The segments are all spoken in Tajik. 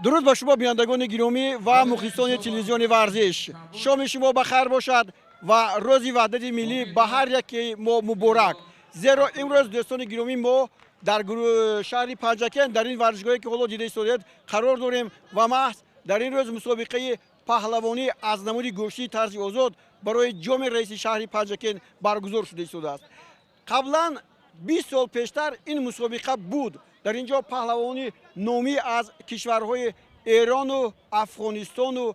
درود با شما بینندگان گرامی و مخلصان تلویزیون ورزش. شام شما بخیر باشد و روز وحدت ملی به هر یک ما مبارک. زیرا امروز دوستان گرامی ما در شهر پنجکن در این ورزشگاهی که حالا دیده استودیو قرار داریم و محض در این روز مسابقه پهلوانی از نمود گوشتی طرز آزاد برای جام رئیس شهر پنجکن برگزار شده است. قبلا 20 سال پیشتر این مسابقه بود. در اینجا پهلوانی نامی از کشورهای ایران و افغانستان و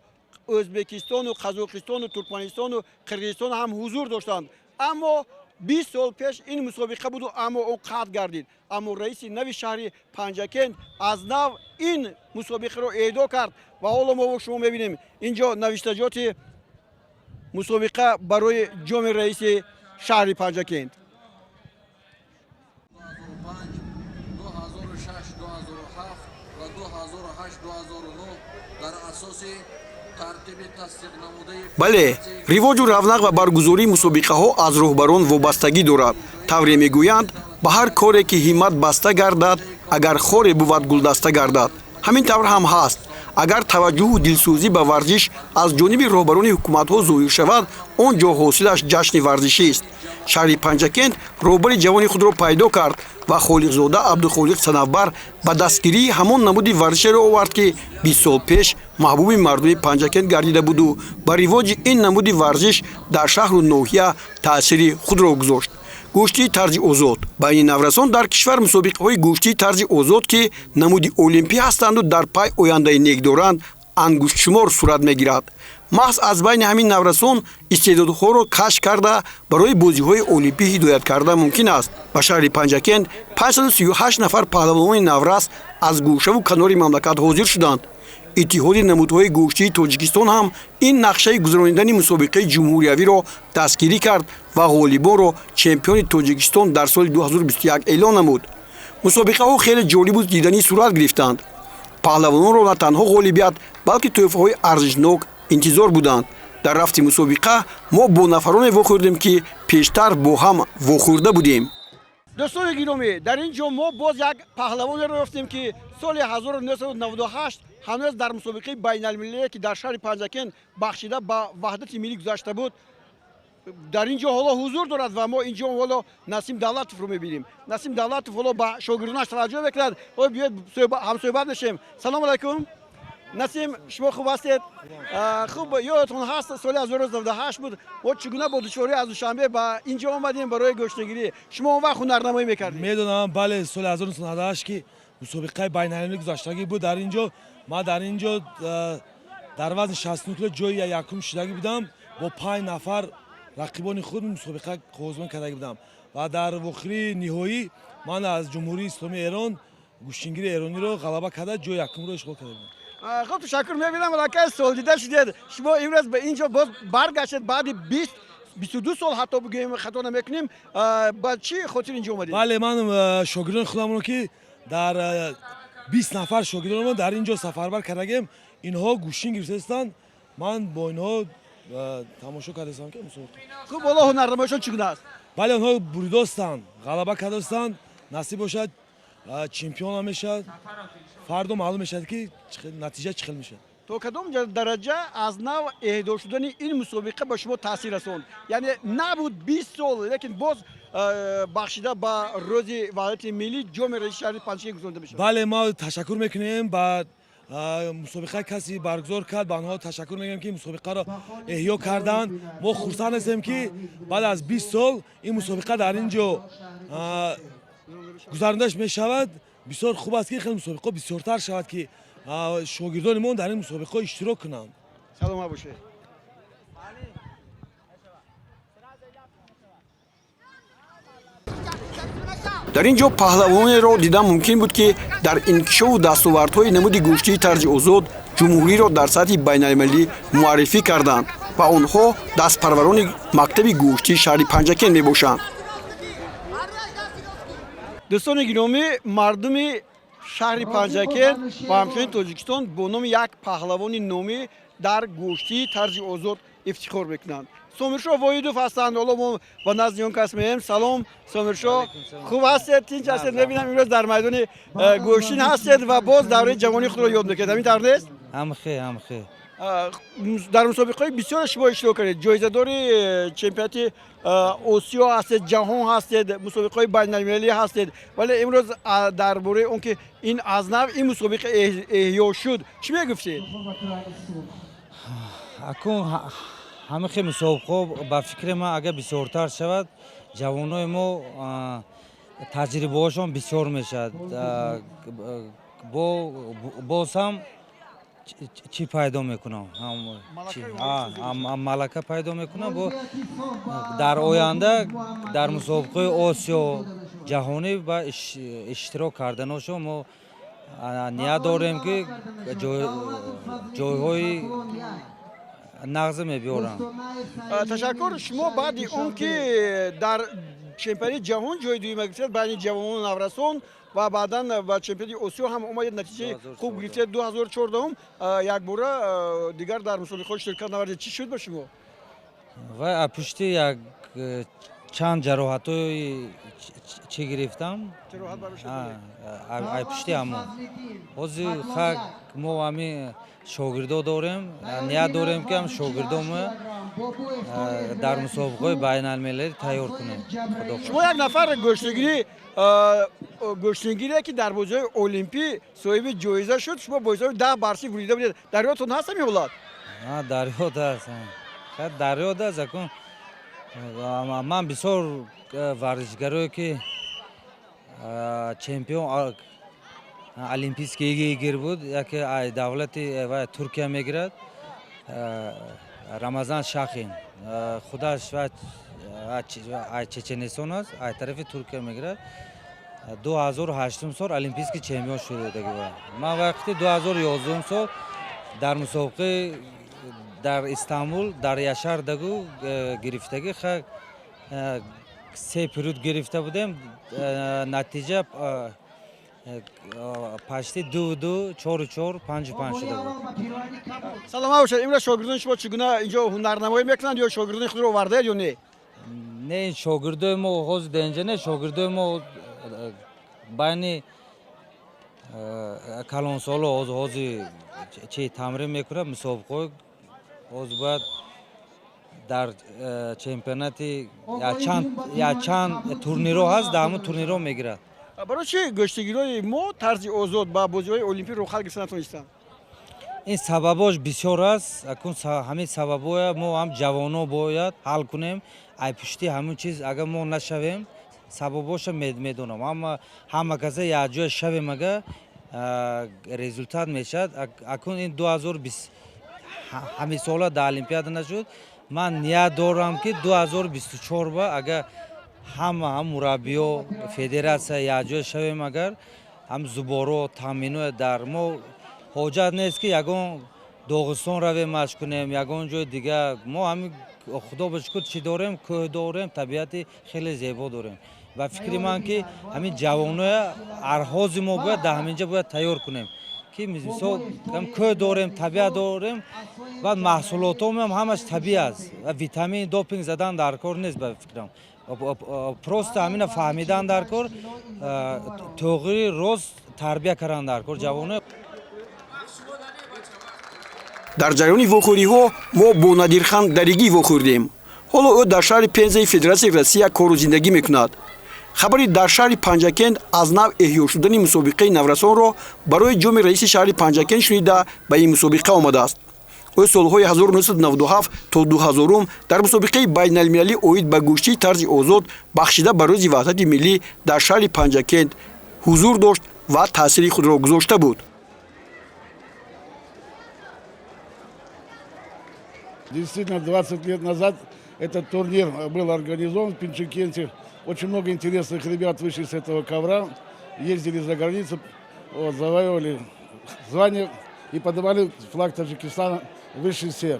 ازبکستان و قزاقستان و ترکمنستان و قرقیزستان هم حضور داشتند. اما 20 سال پیش این مسابقه بود و اما اون قطع گردید. اما رئیس نوی شهر پنجکن از نو این مسابقه رو اعدا کرد و حالا ما با شما میبینیم اینجا نوشتجات مسابقه برای جام رئیس شهر پنجکن. 2008-2007 و 2008-2009 در اساس ترتیب تصدیق نموده بله، ривоҷу равнақ ва баргузории мусобиқаҳо аз роҳбарон вобастагӣ дорад. тавре мегӯянд ба ҳар коре ки ҳиммат баста гардад, агар хоре бувад гулдаста гардад. ҳамин тавр ҳам ҳаст. агар таваҷҷӯҳу дилсӯзӣ ба варзиш аз ҷониби роҳбарони ҳукуматҳо зоҳир шавад, он ҷо ҳосилаш ҷашни варзишист. шаҳри панҷакент роҳбари ҷавони худро пайдо кард ва холиқзода абдухолиқ санавбар ба дастгирии ҳамон намуди варзишеро овард ки 20 сол пеш маҳбуби мардуми панҷакент гардида буду ба ривоҷи ин намуди варзиш дар шаҳру ноҳия таъсири худро гузошт. гӯштии тарзи озод. байни наврасон дар кишвар мусобиқаҳои гӯштии тарзи озод ки намуди олимпӣ ҳастанду дар пай ояндаи нек доранд ангуштшумор сурат мегирад. маҳз аз байни ҳамин наврасон истеъдодҳоро кашф карда барои бозиҳои олимпӣ ҳидоят карда мумкин аст. ба шаҳри панҷакент 538 нафар паҳлавони наврас аз гӯшаву канори мамлакат ҳозир шуданд. иттиҳоди намудҳои гӯштии тоҷикистон ҳам ин нақшаи гузарондани мусобиқаи ҷумҳуриявиро дастгирӣ кард ва ғолибонро чемпиони тоҷикистон дар соли 2021 эълон намуд. мусобиқаҳо хеле ҷолибу диданӣ сурат гирифтанд. паҳлавононро на танҳо ғолибият, балки тӯҳфаҳои арзишнок интизор буданд. дар рафти мусобиқа мо бо нафароне вохӯрдем ки пештар бо ҳам вохӯрда будем. دوستان گرامی، در اینجا ما باز یک پهلوانی رو رفتیم که سال 1998 هنوز در مسابقه بین المللی که در شهر پنجکن بخشیده به وحدت ملی گذاشته بود در اینجا حالا حضور دارد و ما اینجا حالا نسیم دولتوف رو میبینیم. نسیم دولتوف حالا با شاگردانش توجه بکند. حالا بیاید هم صحبت بشیم. سلام علیکم. نسیم، شما خوب هستید؟ خوب، یادتون هست سال 1998 بود و چگونه با دشواری از دوشنبه با اینجا اومدیم برای گشتگیری. شما اون وقت هنرنمایی میکردید؟ میدونم، بله. سال 1998 که مسابقه بین المللی گذاشتگی بود در اینجا، ما در اینجا در وزن 69 کیلو جای یکم شدگی بودم. با 5 نفر رقیبان خود مسابقه قهرمان کردگی بودم و در آخری نهایی من از جمهوری اسلامی ایران گوشتگیر ایرانی رو غلبه کرده جای یکم رو اشغال کرده بودم. خب تشکر می‌کنم ملاکه سال دیده شدید. شما امروز به اینجا باز برگشتید بعد 22 سال حتی بگیم خطا نمیکنیم. با چی خاطر اینجا اومدید؟ بله، من شاگردان خودم رو که در 20 نفر شاگردان در اینجا سفربر کردم. اینها گوشین گرفتند. من با اینها تماشا کردم که مسابقه. خب والله هنرنماییشون چگونه است؟ بله، اونها بریده هستند، غلبه کرده هستند. نصیب باشد چمپیون میشد. فردا معلوم میشه که نتیجه چه میشه. تو کدام درجه از نو اهدا شدن این مسابقه به شما تاثیر رسوند؟ یعنی نبود 20 سال لیکن باز بخشیده با روز وحدت ملی جام رئیس شهر پنجکن گذاشته میشه. بله، ما تشکر میکنیم با مسابقه کسی برگزار کرد. به آنها تشکر میگم که مسابقه را احیا کردن. ما خرسند هستیم که بعد از 20 سال این مسابقه در اینجا گزاراندش میشود. بسیار خوب است که خیلی مسابقه بسیارتر شود که شاگردانمون در این مسابقه اشتراک کنند. سلام باشه. در اینجا پهلوانی را دیدن ممکن بود که در انکشاف و دستاوردهای نمود گوشتی طرز آزاد جمهوری را در سطح بین المللی معرفی کردند و آنها دستپروران مکتب گوشتی شهر پنجکن می باشند. دوستان گرامی، مردم شهر پنجکن و همچنین تاجیکستان با نام یک پهلوان نامی در گوشتی طرز آزاد افتخار میکنند. Сомиршо Воидов ҳастанд. Ҳоло мо ба назди он кас меем. Салом Сомиршо. Хуб ҳастед? Тинч ҳастед? Мебинам имрӯз дар майдони гӯштин ҳастед ва боз давраи ҷавонии худро ёд мекунед. Ҳамин тавр нест? Ҳамхе. дар мусобиқаҳои бисёр шумо иштирок кардед. ҷоизадори чемпионати Осиё ҳастед, ҷаҳон ҳастед, мусобиқаҳои байналмилалӣ ҳастед. Вале имрӯз дар бораи он ки ин аз нав ин мусобиқа эҳё шуд, чӣ мегуфтед? Акун ҳамихе мусобиқаҳо ба фикри ман агар бисёртар шавад, ҷавонои мо таҷрибаҳошон бисёр мешавад. Боз ҳам чӣ пайдо мекунам? Малака пайдо мекунам. Дар оянда дар мусобиқаҳои Осиё, ҷаҳонӣ ба иштирок карданошон мо ният дорем ки ҷойҳои нағза мебиёрам. Ташаккур. Шумо баъди он ки дар чемпионати ҷаҳон ҷои дуюма гирифтед байни ҷавонони наврасон ва баъдан ба чемпионати Осиё ҳам омадед, натиҷаи хуб гирифтед. 2014 якбора дигар дар мусобиқаҳо иштирок навардед. Чӣ шуд ба шумо? Ва аз пушти як чанд ҷароҳатҳои чӣ гирифтам? Ҷароҳат барои шуд? Аз пушти ҳамон. Ҳозир хак мо ҳамин шогирдо дорем. Ният дорем ки ҳам шогирдомо дар мусобиқаҳои байналмилалӣ тайёр кунем. Шумо як нафар гӯштангире ки дар бозиҳои олимпӣ соҳиби ҷоиза шуд. Шумо бозиҳои 10 барсӣ бурида будед. Дар ёдтон ҳаст ҳамин ҳолат? Дар ёд аст. Дар ёд аст. Ман бисёр варзишгарое ки чемпион олимпийский игр буд, яке ай давлати Туркия мегирад, Рамазан Шахин. Худаш ай Чеченистон аст, ай тарафи Туркия мегирад. 2008 сол олимпийский чемпион шудаги буд. Ман вақти 2011 сол дар мусобиқаи дар Истанбул, дар Яшар дагу гирифтаги хак 3 период гирифта будем. Натиҷа пашти 2-2, 4-4, 5-5 шуда буд. Салома бошед. Имрӯз шогирдони шумо чӣ гуна инҷо ҳунарнамоӣ мекунанд ё шогирдони худро овардаед ё не? Не, шогирдои мо ҳозир денҷа не. Шогирдои мо байни калонсоло ҳозир чӣ тамрин мекунад. Мусобиқаҳои ҳозир бояд дар чемпионати чанд турниро ҳаст, дар ҳамон турниро мегирад. Барои чӣ гӯштагирои мо тарзи озод ба бозиҳои олимпӣ рӯхал гирифта натонистанд? Ин сабабош бисёр аст. Акун ҳамин сабабоя мо ҳам ҷавоно бояд ҳал кунем. Ай пушти ҳамин чиз агар мо нашавем, сабабоша медонам. Ҳама каса якҷоя шавем агар результат мешавад. Акун ин 2020 ҳамин сола дар олимпиада нашуд. Ман ният дорам ки 2024 ба агар ҳама мураббиё федератсия якҷоя шавем, агар ҳам зуборо таъмино дар мо ҳоҷат нест ки ягон Доғистон равем машқ кунем, ягон ҷои дигар. Мо ҳамин худо ба шукр чӣ дорем? Кӯҳ дорем, табиати хеле зебо дорем. Ва фикри ман ки ҳамин ҷавоноя арҳози мо бояд дар ҳамин ҷа бояд тайёр кунем. Ки мисол кӯҳ дорем, табиат дорем ва маҳсулотҳоам ҳамаш табиӣ аст. Витамин, допинг задан дар кор нест ба фикрам. Просто ҳамина фаҳмидан дар кор, тоғири рост тарбия кардан дар кор ҷавоноя. дар ҷараёни вохӯриҳо мо бо Надирхан Даригӣ вохӯрдем. ҳоло ӯ дар шаҳри Пензаи Федератсияи Россия кору зиндагӣ мекунад. хабари дар шаҳри Панҷакент аз нав эҳё шудани мусобиқаи наврасонро барои ҷоми раиси шаҳри Панҷакент шунида ба ин мусобиқа омадааст. ӯ солҳои 1997 то 2000 дар мусобиқаи байналмилалӣ оид ба гӯштии тарзи озод бахшида ба рӯзи ваҳдати миллӣ дар шаҳри Панҷакент ҳузур дошт ва таъсири худро гузошта буд. Действительно, 20 лет назад этот турнир был организован в Пинчакенте. Очень много интересных ребят вышли с этого ковра, ездили за границу, завоевали звание и подавали флаг Таджикистана выше всех.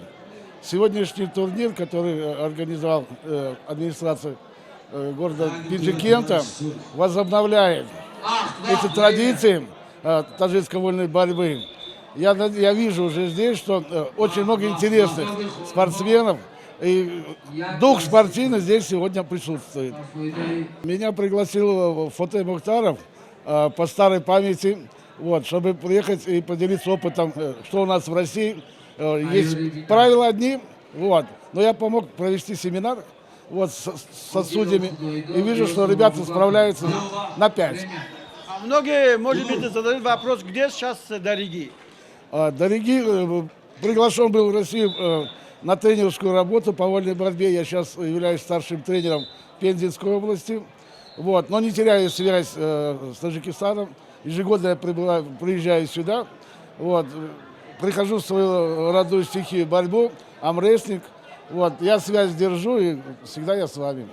Сегодняшний турнир, который организовал администрация города Пинчакента, возобновляет эти традиции таджикской вольной борьбы. Я вижу уже здесь, что очень много интересных спортсменов, И дух спортивный здесь сегодня присутствует. Меня пригласил Фоте Мухтаров по старой памяти, вот, чтобы приехать и поделиться опытом, что у нас в России. Есть правила одни, вот, но я помог провести семинар вот, со судьями и вижу, что ребята справляются на 5. А многие, может быть, задают вопрос, где сейчас Дариги? Дариги приглашен был в Россию на тренерскую работу по вольной борьбе. Я сейчас являюсь старшим тренером Пензенской области. Вот. Но не теряю связь с Таджикистаном. Ежегодно я приезжаю сюда. Вот. Прихожу в свою родную стихию борьбу, амресник. Вот. Я связь держу и всегда я с вами.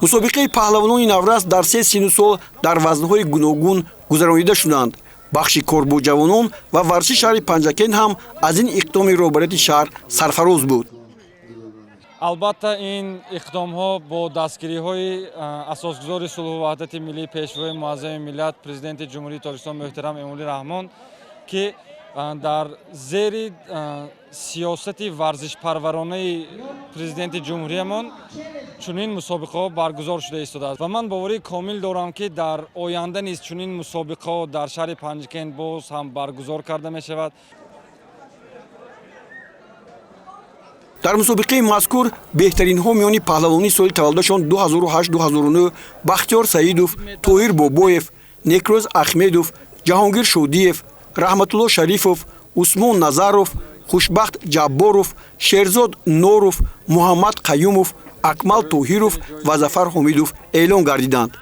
мусобиқаи паҳлавонони наврас дар 3 сину сол дар вазнҳои гуногун гузаронида шуданд. бахши кор бо ҷавонон ва варзиши шаҳри Панҷакен ҳам аз ин иқдоми роҳбарияти шаҳр сарфароз буд. албатта ин иқдомҳо бо дастгириҳои асосгузори сулҳу ваҳдати миллии пешвои муаззами миллат президенти ҷумҳурии Тоҷикистон муҳтарам Эмомалӣ Раҳмон ки дар зери сиёсати варзишпарваронаи президенти ҷумҳуриямон чунин мусобиқаҳо баргузор шуда истодааст ва ман боварии комил дорам ки дар оянда низ чунин мусобиқаҳо дар шаҳри Панҷакен боз ҳам баргузор карда мешавад. дар мусобиқаи мазкур беҳтаринҳо миёни паҳлавони соли таваллудашон 2008-2009 Бахтиёр Саидов, Тоҳир Бобоев, Некрӯз Ахмедов, Ҷаҳонгир Шодиев, Раҳматулло Шарифов, Усмон Назаров, Хушбахт Ҷабборов, Шерзод Норов, Муҳаммад Қаюмов, Акмал Тоҳиров ва Зафар Ҳомидов эълон гардиданд.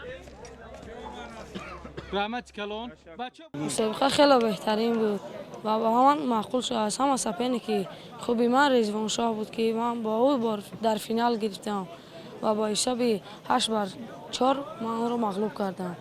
мусобиқа хеле беҳтарин буд ва ба ҳаман маъқул шуд. аз ҳама соперники хуби ман Резвоншоҳ буд ки ман бо ӯ бор дар финал гирифтам ва бо ҳисоби 8-4 ман онро мағлуб кардам.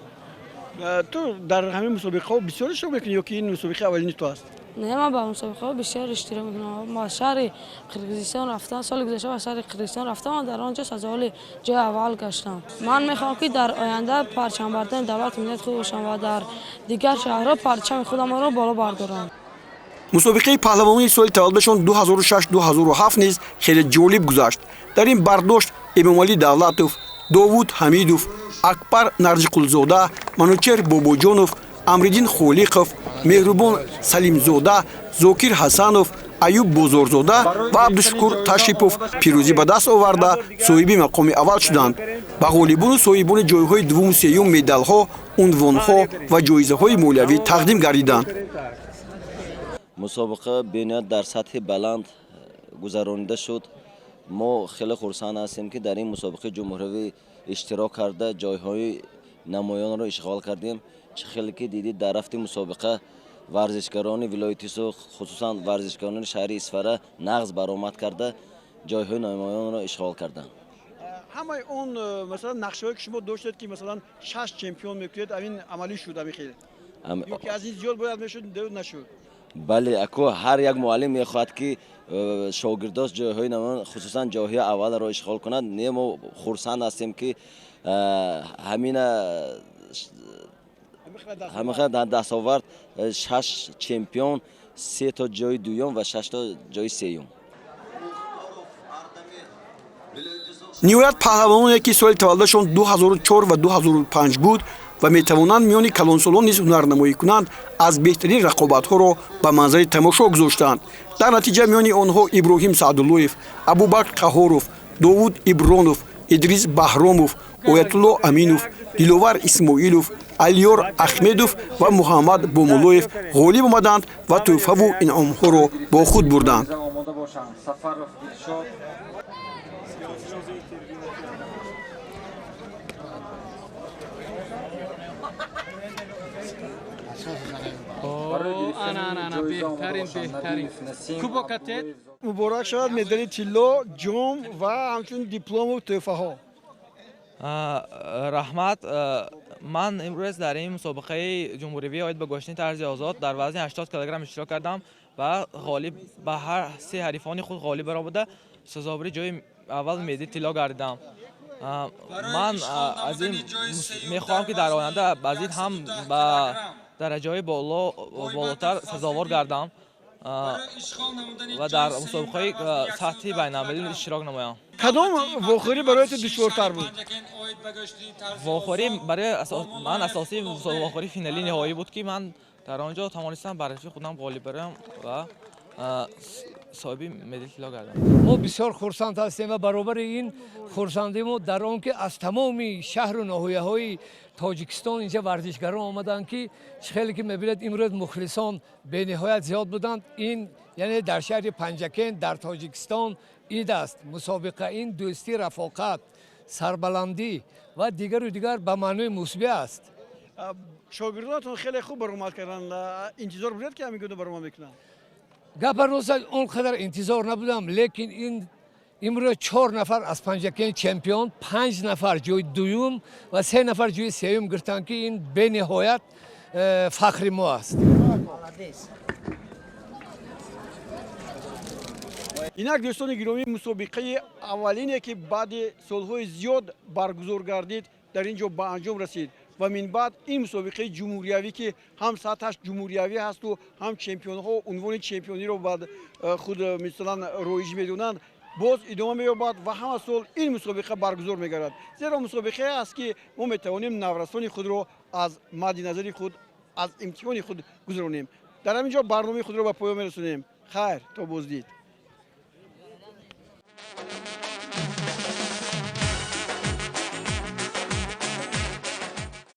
ту дар ҳамин мусобиқаҳо бисёр иштирок мекунӣ ё ки ин мусобиқаи аввалини ту аст? не ман ба мусобиқаҳо бисёр иштирок мекунам. ба шаҳри Қирғизистон рафтам, соли гузашта ба шаҳри Қирғизистон рафтам ва дар он ҷо сазоволи ҷои аввал гаштам. ман мехоҳам ки дар оянда парчамбардони давлати миллат худ бошам ва дар дигар шаҳрҳо парчами худамонро боло бардорам. мусобиқаи паҳлавони соли таваллудашон 2006-2007 низ хеле ҷолиб гузашт. дар ин бардошт Эмомалӣ Давлатов, Довуд Ҳамидов, Акбар Нарҷиқулзода, Манучер Бобоҷонов, Амриддин Холиқов, Меҳрубон Салимзода, Зокир Ҳасанов, Аюб Бозорзода ва Абдушукур Ташрипов пирӯзӣ ба даст оварда соҳиби мақоми аввал шуданд. ба ғолибону соҳибони ҷойҳои дуввуму сеюм медалҳо, унвонҳо ва ҷоизаҳои молиявӣ тақдим гардиданд. мусобиқа бениҳоят дар сатҳи баланд гузаронида шуд. мо хеле хурсанд ҳастем ки дар ин мусобиқаи ҷумҳуривӣ иштирок карда ҷойҳои намоёнро ишғол кардем. чӣ хеле ки дидид дар рафти мусобиқа варзишгарони вилояти Суғ, хусусан варзишгарони шаҳри Исфара нағз баромад карда ҷойҳои намоёнро ишғол карданд. ҳамаи он масалан нақшаҳое ки шумо доштед ки масалан 6 чемпион мекунед, амин амалӣ шуд амихел ё ки аз ин зиёд бояд мешуд нашуд? бале аку ҳар як муаллим мехоҳад ки шогирдош ҷойҳои намоён хусусан ҷойҳои аввалро ишғол кунад. не мо хурсанд ҳастем ки ҳамина дастовард 6 чемпион, 3 та ҷои дуюм ва 6 та ҷои сеюм. ниҳоят паҳлавоне ки соли таваллудашон 2004 ва 2005 буд ва метавонанд миёни калонсолон низ ҳунарнамоӣ кунанд, аз беҳтарин рақобатҳоро ба манзари тамошо гузоштанд. дар натиҷа миёни онҳо Иброҳим Саъдуллоев, Абубакр Қаҳоров, Довуд Ибронов, Идрис Баҳромов, Оятулло Аминов, Диловар Исмоилов, Алиёр Ахмедов ва Муҳаммад Бомуллоев ғолиб омаданд ва тӯҳфаву инъомҳоро бо худ бурданд. муборак шавад медали тилло, ҷом ва ҳамчун диплому тӯҳфаҳо. раҳмат. ман имрӯз дар ин мусобиқаи ҷумҳуривӣ оид ба гӯштани тарзи озод дар вазни 80 килограмм иштирок кардам ва ғолиб ба ҳар се ҳарифони худ ғолиб баро буда сазовари ҷои аввал медали тилло гардидам. ман аз ин мехоҳам ки дар оянда аз ин ҳам ба дараҷаҳои болотар сазовор гардам. و در مسابقه سطحی بین‌المللی اشتراک نمایم. کدام واخوری برایت دشوارتر بود؟ واخوری برای من اساسی واخوری فینالی نهایی بود که من در آنجا توانستم بر رفیق خودم غالب برم و صاحب مدال طلا گردم. ما بسیار خرسند هستیم و برابر این خرسندی ما در آن که از تمام شهر و ناحیه‌های تاجیکستان اینجا ورزشگران آمدند که خیلی که می‌بینید امروز مخلصان به نهایت زیاد بودند. این یعنی در شهر پنجکن در تاجیکستان عید است. مسابقه این دوستی، رفاقت، سربلندی و دیگر و دیگر به معنای مثبت است. شاگردانتون خیلی خوب برآمد کردن. انتظار بود که همین گونه برآمد میکنن. گپ راست اونقدر انتظار نبودم، لیکن این امروز 4 نفر از پنجکن چمپیون، 5 نفر جای دوم و 3 نفر جای سوم گرفتن که این به نهایت فخر ما است. اینک دوستان گرامی مسابقه اولینه که بعد سالهای زیاد برگزار گردید در اینجا به انجام رسید و من بعد این مسابقه جمهوریوی که هم سطحش جمهوریوی هست و هم چمپیون ها عنوان چمپیونی رو بعد خود مثلا رایج میدونند باز ادامه مییابد و همه سال این مسابقه برگزار میگردد. زیرا مسابقه است که ما میتوانیم نورسان خود رو از مد نظر خود از امتحان خود گذرانیم. در همینجا برنامه خود رو به پایان میرسونیم. خیر تا بازدید.